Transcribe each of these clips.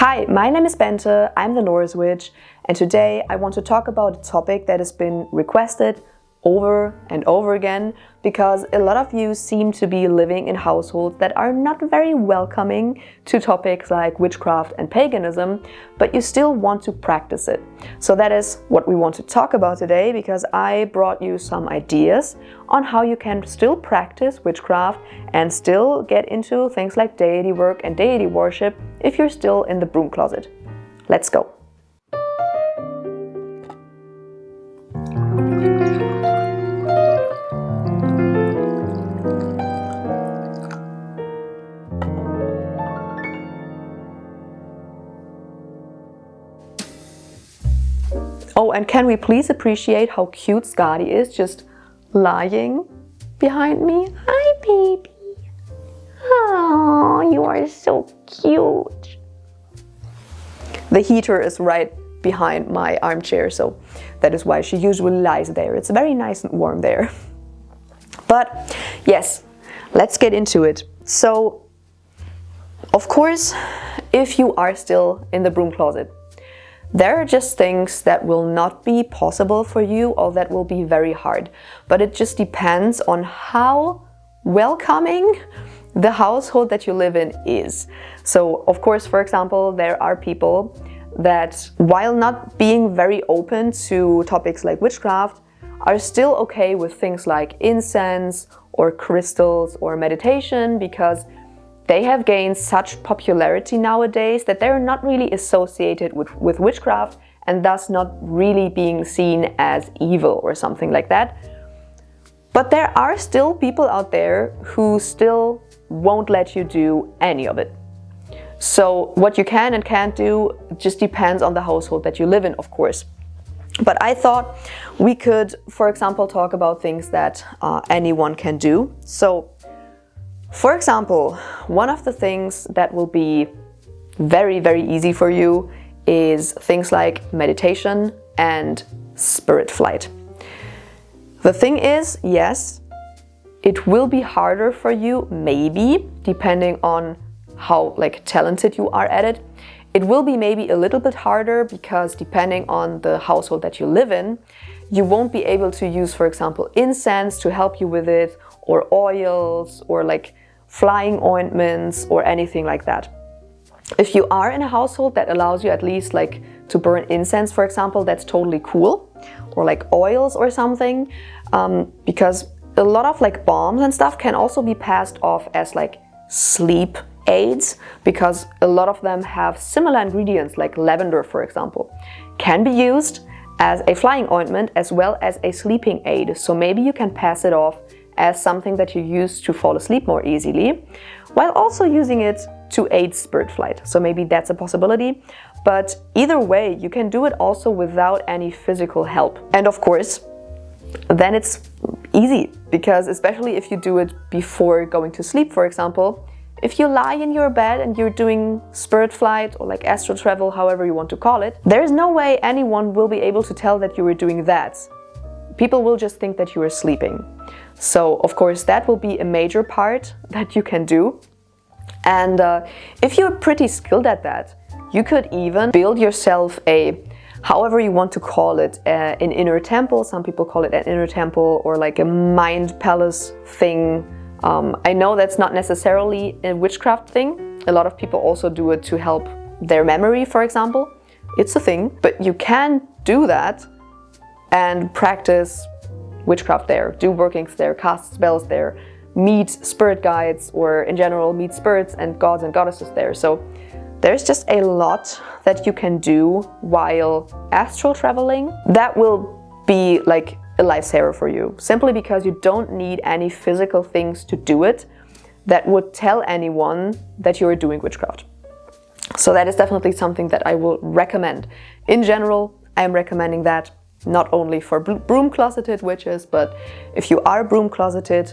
Hi, my name is Bente, I'm the Norse Witch, and today I want to talk about a topic that has been requested over and over again because a lot of you seem to be living in households that are not very welcoming to topics like witchcraft and paganism, but you still want to practice it. So that is what we want to talk about today, because I brought you some ideas on how you can still practice witchcraft and still get into things like deity work and deity worship if you're still in the broom closet. Let's go! Oh, and can we please appreciate how cute Skadi is, just lying behind me? Hi, baby. Oh, you are so cute. The heater is right behind my armchair, so that is why she usually lies there. It's very nice and warm there. But yes, let's get into it. So, of course, if you are still in the broom closet, there are just things that will not be possible for you or that will be very hard. But it just depends on how welcoming the household that you live in is. So, of course, for example, there are people that, while not being very open to topics like witchcraft, are still okay with things like incense or crystals or meditation, because they have gained such popularity nowadays that they're not really associated with witchcraft and thus not really being seen as evil or something like that. But there are still people out there who still won't let you do any of it. So what you can and can't do just depends on the household that you live in, of course. But I thought we could, for example, talk about things that anyone can do. So, for example, one of the things that will be very, very easy for you is things like meditation and spirit flight. The thing is, yes, it will be harder for you, maybe, depending on how talented you are at it. It will be maybe a little bit harder because depending on the household that you live in, you won't be able to use, for example, incense to help you with it, or oils, or flying ointments or anything like that. If you are in a household that allows you at least to burn incense, for example, that's totally cool, or oils or something, because a lot of balms and stuff can also be passed off as sleep aids, because a lot of them have similar ingredients, like lavender, for example, can be used as a flying ointment as well as a sleeping aid. So maybe you can pass it off as something that you use to fall asleep more easily, while also using it to aid spirit flight. So maybe that's a possibility. But either way, you can do it also without any physical help. And of course, then it's easy, because especially if you do it before going to sleep, for example, if you lie in your bed and you're doing spirit flight or astral travel, however you want to call it, there's no way anyone will be able to tell that you were doing that. People will just think that you are sleeping. So, of course, that will be a major part that you can do. And if you're pretty skilled at that, you could even build yourself however you want to call it, an inner temple. Some people call it an inner temple, or a mind palace thing. I know that's not necessarily a witchcraft thing. A lot of people also do it to help their memory, for example. It's a thing, but you can do that and practice witchcraft there, do workings there, cast spells there, meet spirit guides, or in general meet spirits and gods and goddesses there. So there's just a lot that you can do while astral traveling that will be a lifesaver for you, simply because you don't need any physical things to do it that would tell anyone that you're doing witchcraft. So that is definitely something that I will recommend. In general, I am recommending that not only for broom-closeted witches, but if you are broom-closeted,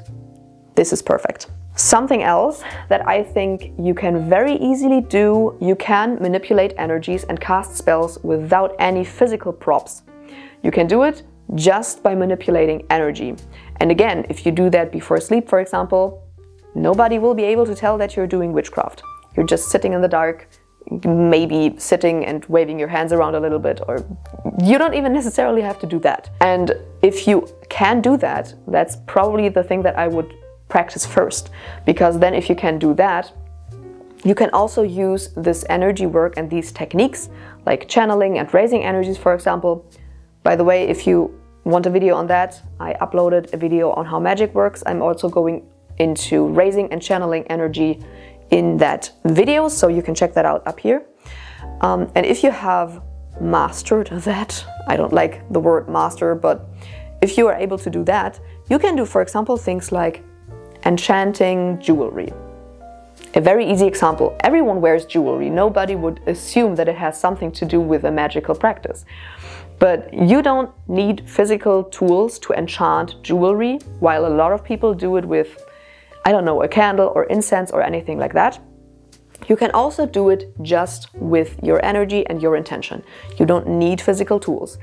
this is perfect. Something else that I think you can very easily do, you can manipulate energies and cast spells without any physical props. You can do it just by manipulating energy. And again, if you do that before sleep, for example, nobody will be able to tell that you're doing witchcraft. You're just sitting in the dark maybe sitting and waving your hands around a little bit, or you don't even necessarily have to do that. And if you can do that, that's probably the thing that I would practice first, because then if you can do that, you can also use this energy work and these techniques like channeling and raising energies, for example. By the way, if you want a video on that, I uploaded a video on how magic works. I'm also going into raising and channeling energy in that video, so you can check that out up here. And if you have mastered that, I don't like the word master, but if you are able to do that, you can do, for example, things like enchanting jewelry. A very easy example, everyone wears jewelry. Nobody would assume that it has something to do with a magical practice. But you don't need physical tools to enchant jewelry, while a lot of people do it with, I don't know, a candle or incense or anything like that. You can also do it just with your energy and your intention. You don't need physical tools.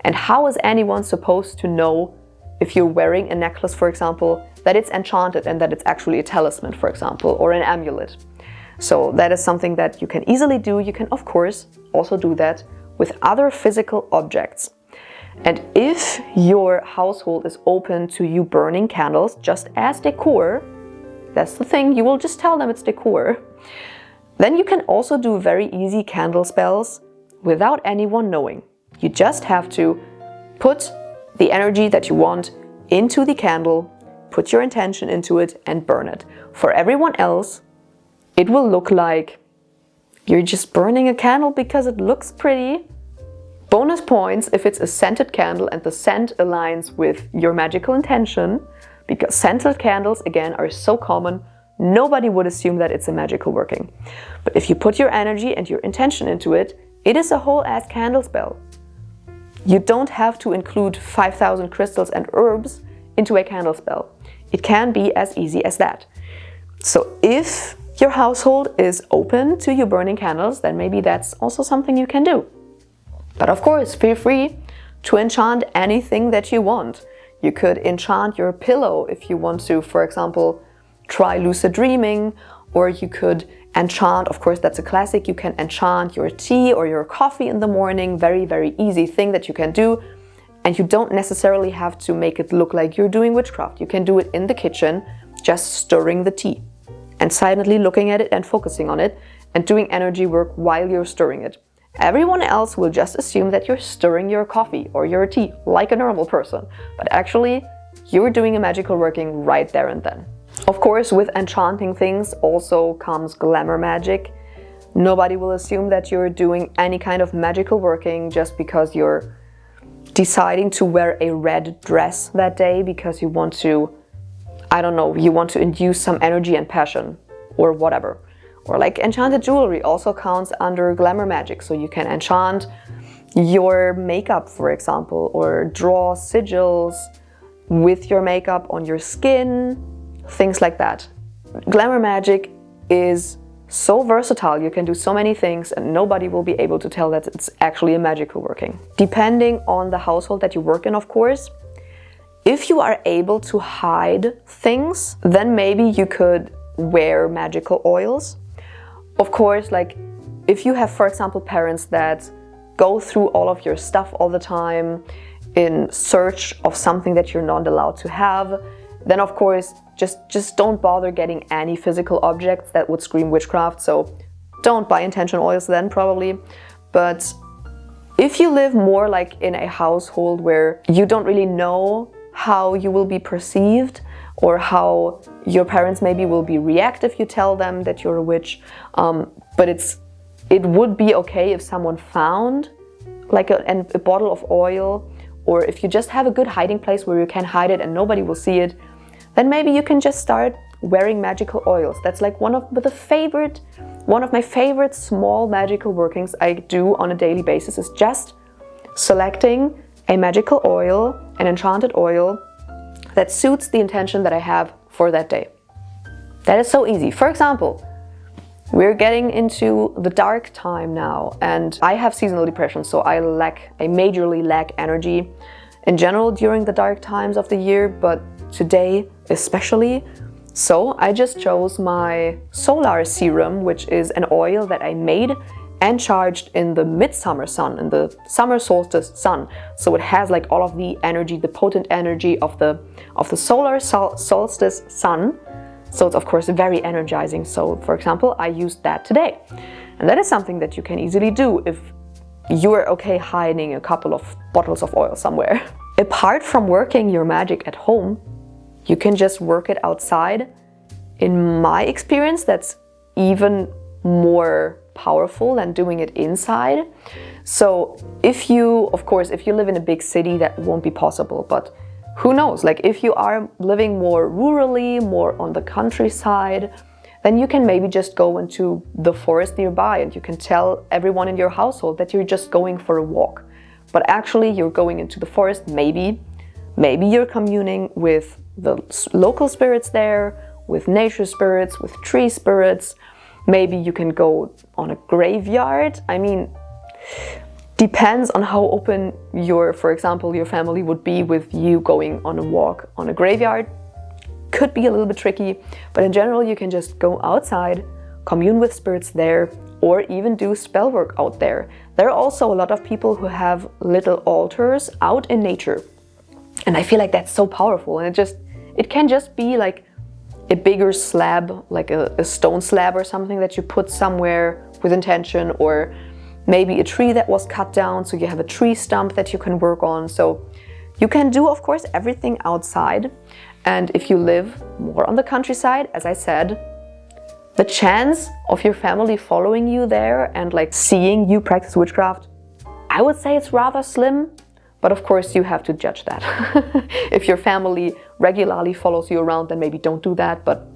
And how is anyone supposed to know if you're wearing a necklace, for example, that it's enchanted and that it's actually a talisman, for example, or an amulet? So that is something that you can easily do. You can, of course, also do that with other physical objects. And if your household is open to you burning candles just as decor, that's the thing, you will just tell them it's decor. Then you can also do very easy candle spells without anyone knowing. You just have to put the energy that you want into the candle, put your intention into it and burn it. For everyone else, it will look like you're just burning a candle because it looks pretty. Bonus points if it's a scented candle and the scent aligns with your magical intention, because scented candles, again, are so common, nobody would assume that it's a magical working. But if you put your energy and your intention into it, it is a whole ass candle spell. You don't have to include 5,000 crystals and herbs into a candle spell. It can be as easy as that. So if your household is open to you burning candles, then maybe that's also something you can do. But of course, feel free to enchant anything that you want. You could enchant your pillow if you want to, for example, try lucid dreaming, or you could enchant, of course that's a classic, you can enchant your tea or your coffee in the morning. Very, very easy thing that you can do. And you don't necessarily have to make it look like you're doing witchcraft. You can do it in the kitchen, just stirring the tea and silently looking at it and focusing on it and doing energy work while you're stirring it. Everyone else will just assume that you're stirring your coffee or your tea like a normal person, but actually you're doing a magical working right there and then. Of course, with enchanting things also comes glamour magic. Nobody will assume that you're doing any kind of magical working just because you're deciding to wear a red dress that day because you want to, I don't know, you want to induce some energy and passion or whatever. Or like enchanted jewelry also counts under glamour magic. So you can enchant your makeup, for example, or draw sigils with your makeup on your skin, things like that. Glamour magic is so versatile, you can do so many things and nobody will be able to tell that it's actually a magical working. Depending on the household that you work in, of course, if you are able to hide things, then maybe you could wear magical oils. Of course, like if you have, for example, parents that go through all of your stuff all the time in search of something that you're not allowed to have, then of course, just don't bother getting any physical objects that would scream witchcraft. So don't buy intention oils then probably. But if you live more like in a household where you don't really know how you will be perceived or how your parents maybe will be react if you tell them that you're a witch, but it would be okay if someone found like a bottle of oil, or if you just have a good hiding place where you can hide it and nobody will see it, then maybe you can just start wearing magical oils. That's like one of my favorite small magical workings I do on a daily basis is just selecting a magical oil, an enchanted oil that suits the intention that I have for that day. That is so easy. For example, we're getting into the dark time now and I have seasonal depression, so I majorly lack energy in general during the dark times of the year, but today especially. So I just chose my solar serum, which is an oil that I made and charged in the midsummer sun, in the summer solstice sun. So it has like all of the energy, the potent energy of the solar solstice sun. So it's of course very energizing. So for example, I used that today. And that is something that you can easily do if you're okay hiding a couple of bottles of oil somewhere. Apart from working your magic at home, you can just work it outside. In my experience, that's even more powerful than doing it inside. So if you, of course, if you live in a big city, that won't be possible, but who knows, like if you are living more rurally, more on the countryside, then you can maybe just go into the forest nearby and you can tell everyone in your household that you're just going for a walk. But actually you're going into the forest, maybe you're communing with the local spirits there, with nature spirits, with tree spirits. Maybe you can go on a graveyard. I mean, depends on how open for example, your family would be with you going on a walk on a graveyard. Could be a little bit tricky, but in general you can just go outside, commune with spirits there, or even do spell work out there. There are also a lot of people who have little altars out in nature. And I feel like that's so powerful, and it can just be like a bigger slab, like a stone slab or something that you put somewhere with intention, or maybe a tree that was cut down, so you have a tree stump that you can work on. So you can do, of course, everything outside. And if you live more on the countryside, as I said, the chance of your family following you there and like seeing you practice witchcraft, I would say it's rather slim. But of course you have to judge that. If your family regularly follows you around, then maybe don't do that. But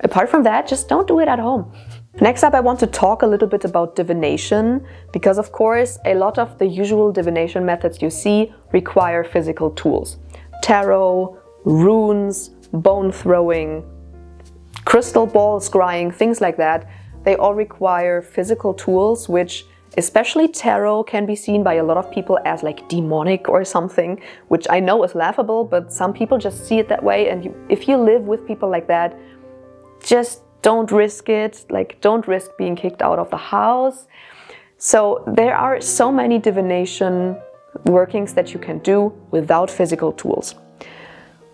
apart from that, just don't do it at home. Next up, I want to talk a little bit about divination, because of course a lot of the usual divination methods you see require physical tools. Tarot, runes, bone throwing, crystal ball scrying, things like that. They all require physical tools, which especially tarot can be seen by a lot of people as like demonic or something, which I know is laughable, but some people just see it that way. And if you live with people like that, just don't risk it. Like, don't risk being kicked out of the house. So there are so many divination workings that you can do without physical tools.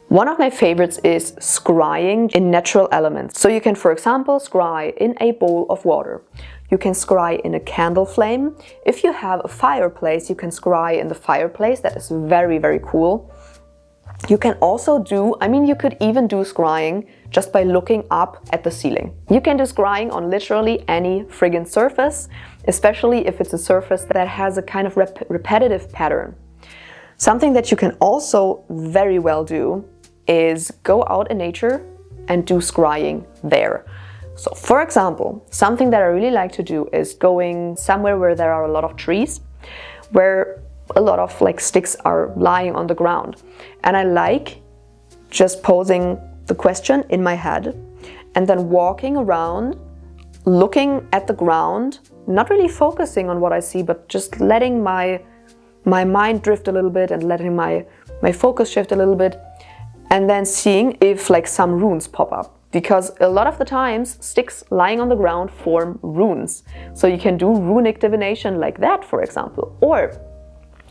One of my favorites is scrying in natural elements. So you can, for example, scry in a bowl of water. You can scry in a candle flame. If you have a fireplace, you can scry in the fireplace. That is very, very cool. You can also do, you could even do scrying just by looking up at the ceiling. You can do scrying on literally any friggin' surface, especially if it's a surface that has a kind of repetitive pattern. Something that you can also very well do is go out in nature and do scrying there. So for example, something that I really like to do is going somewhere where there are a lot of trees, where a lot of like sticks are lying on the ground. And I like just posing the question in my head and then walking around, looking at the ground, not really focusing on what I see, but just letting my mind drift a little bit and letting my focus shift a little bit, and then seeing if like some runes pop up. Because a lot of the times sticks lying on the ground form runes. So you can do runic divination like that, for example. Or,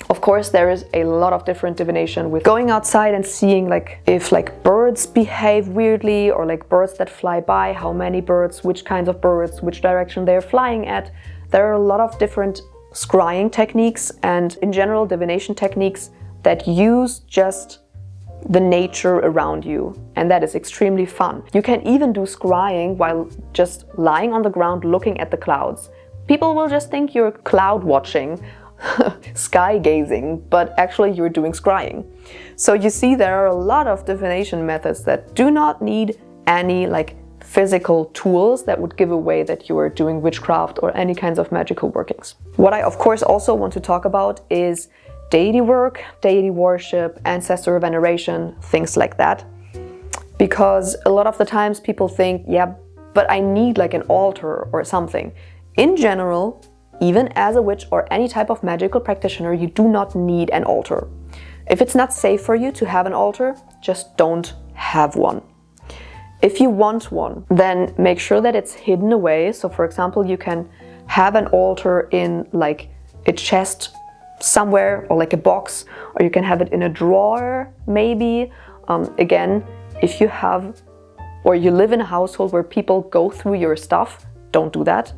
of course, there is a lot of different divination with going outside and seeing like if like birds behave weirdly, or like birds that fly by, how many birds, which kinds of birds, which direction they're flying at. There are a lot of different scrying techniques and in general divination techniques that use just the nature around you, and that is extremely fun. You can even do scrying while just lying on the ground looking at the clouds. People will just think you're cloud watching, sky gazing, but actually you're doing scrying. So you see, there are a lot of divination methods that do not need any like physical tools that would give away that you are doing witchcraft or any kinds of magical workings. What I of course also want to talk about is deity work, deity worship, ancestor veneration, things like that. Because a lot of the times people think, yeah, but I need like an altar or something. In general, even as a witch or any type of magical practitioner, you do not need an altar. If it's not safe for you to have an altar, just don't have one. If you want one, then make sure that it's hidden away. So for example, you can have an altar in like a chest somewhere, or like a box, or you can have it in a drawer maybe. Again, if you have, or you live in a household where people go through your stuff, don't do that.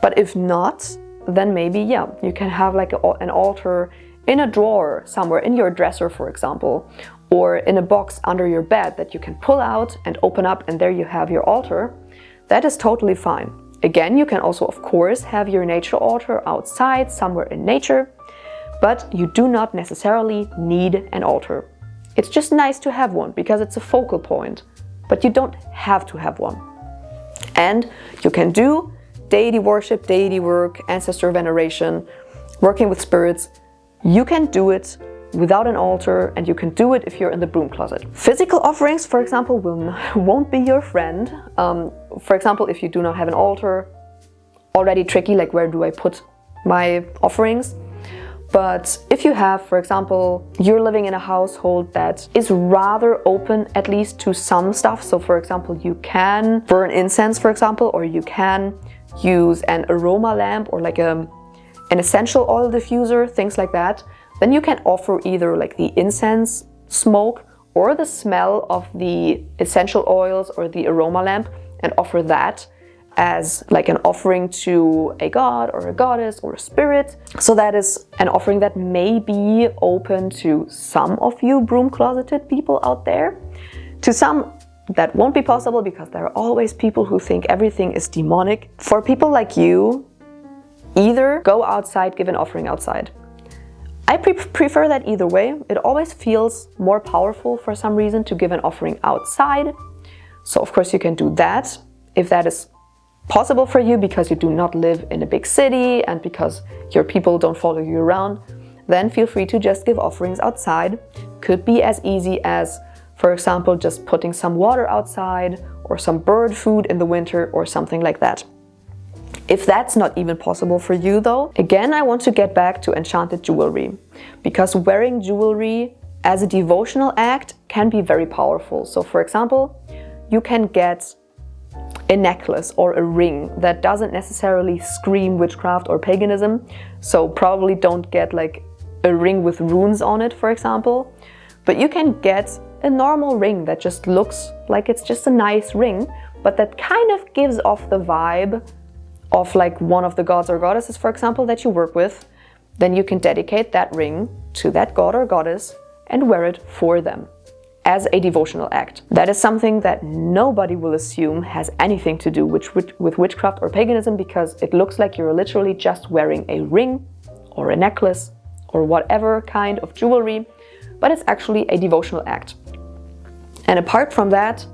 But if not, then maybe, yeah, you can have like an altar in a drawer somewhere, in your dresser, for example, or in a box under your bed that you can pull out and open up, and there you have your altar. That is totally fine. Again, you can also, of course, have your nature altar outside, somewhere in nature, but you do not necessarily need an altar. It's just nice to have one because it's a focal point, but you don't have to have one. And you can do deity worship, deity work, ancestor veneration, working with spirits. You can do it without an altar, and you can do it if you're in the broom closet. Physical offerings, for example, won't be your friend. For example, if you do not have an altar, already tricky, like where do I put my offerings? But if you have, for example, you're living in a household that is rather open at least to some stuff. So for example, you can burn incense, for example, or you can use an aroma lamp or like an essential oil diffuser, things like that. Then you can offer either like the incense smoke or the smell of the essential oils or the aroma lamp, and offer that as like an offering to a god or a goddess or a spirit. So that is an offering that may be open to some of you broom-closeted people out there. To some, that won't be possible because there are always people who think everything is demonic. For people like you, either go outside, give an offering outside. I prefer that either way. It always feels more powerful for some reason to give an offering outside. So of course you can do that if that is possible for you, because you do not live in a big city and because your people don't follow you around. Then feel free to just give offerings outside. Could be as easy as, for example, just putting some water outside or some bird food in the winter or something like that. If that's not even possible for you though, again, I want to get back to enchanted jewelry, because wearing jewelry as a devotional act can be very powerful. So for example, you can get a necklace or a ring that doesn't necessarily scream witchcraft or paganism. So probably don't get like a ring with runes on it, for example, but you can get a normal ring that just looks like it's just a nice ring, but that kind of gives off the vibe of like one of the gods or goddesses, for example, that you work with. Then you can dedicate that ring to that god or goddess and wear it for them as a devotional act. That is something that nobody will assume has anything to do with witchcraft or paganism, because it looks like you're literally just wearing a ring or a necklace or whatever kind of jewelry, but it's actually a devotional act. And apart from that,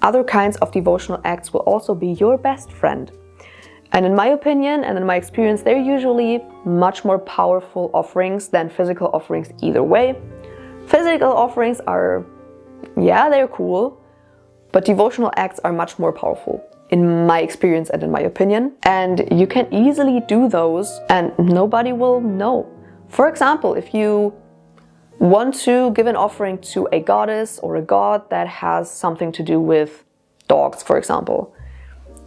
other kinds of devotional acts will also be your best friend. And in my opinion and in my experience, they're usually much more powerful offerings than physical offerings either way. Physical offerings are, yeah, they're cool, but devotional acts are much more powerful in my experience and in my opinion. And you can easily do those and nobody will know. For example, if you want to give an offering to a goddess or a god that has something to do with dogs, for example,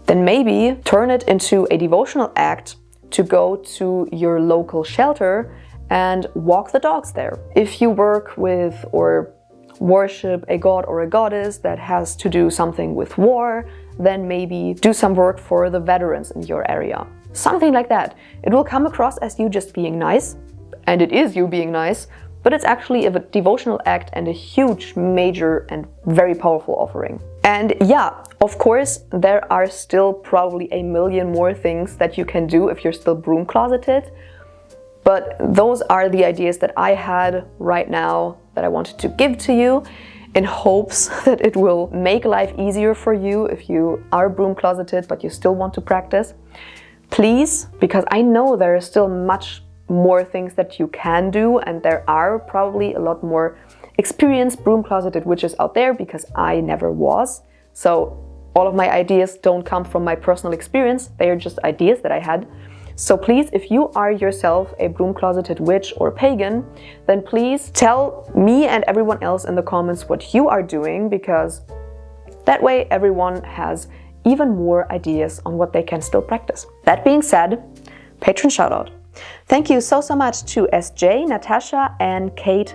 then maybe turn it into a devotional act to go to your local shelter and walk the dogs there. If you work with or worship a god or a goddess that has to do something with war, then maybe do some work for the veterans in your area. Something like that. It will come across as you just being nice, and it is you being nice, but it's actually a devotional act and a huge, major and very powerful offering. And yeah, of course, there are still probably a million more things that you can do if you're still broom-closeted. But those are the ideas that I had right now that I wanted to give to you, in hopes that it will make life easier for you if you are broom-closeted but you still want to practice. Please, because I know there is still much more things that you can do, and there are probably a lot more experienced broom-closeted witches out there, because I never was. So all of my ideas don't come from my personal experience, they are just ideas that I had. So please, if you are yourself a broom-closeted witch or pagan, then please tell me and everyone else in the comments what you are doing, because That way everyone has even more ideas on what they can still practice. That being said, patron shoutout. Thank you so much to SJ, Natasha, and Kate,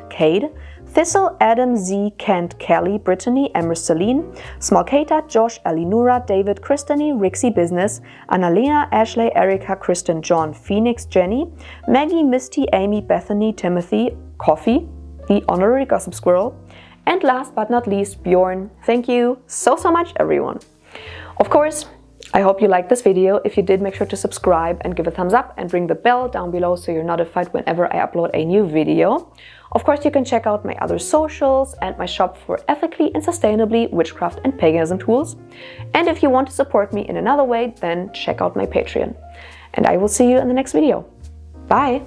Thistle, Adam, Z, Kent, Kelly, Brittany, Emma, Celine, Small Kata, Josh, Alinura, David, Kristany, Rixie Business, Annalena, Ashley, Erica, Kristen, John, Phoenix, Jenny, Maggie, Misty, Amy, Bethany, Timothy, Coffee, the honorary gossip squirrel, and last but not least, Bjorn. Thank you so much, everyone. Of course, I hope you liked this video. If you did, make sure to subscribe and give a thumbs up and ring the bell down below so you're notified whenever I upload a new video. Of course, you can check out my other socials and my shop for ethically and sustainably witchcraft and paganism tools. And if you want to support me in another way, then check out my Patreon. And I will see you in the next video. Bye!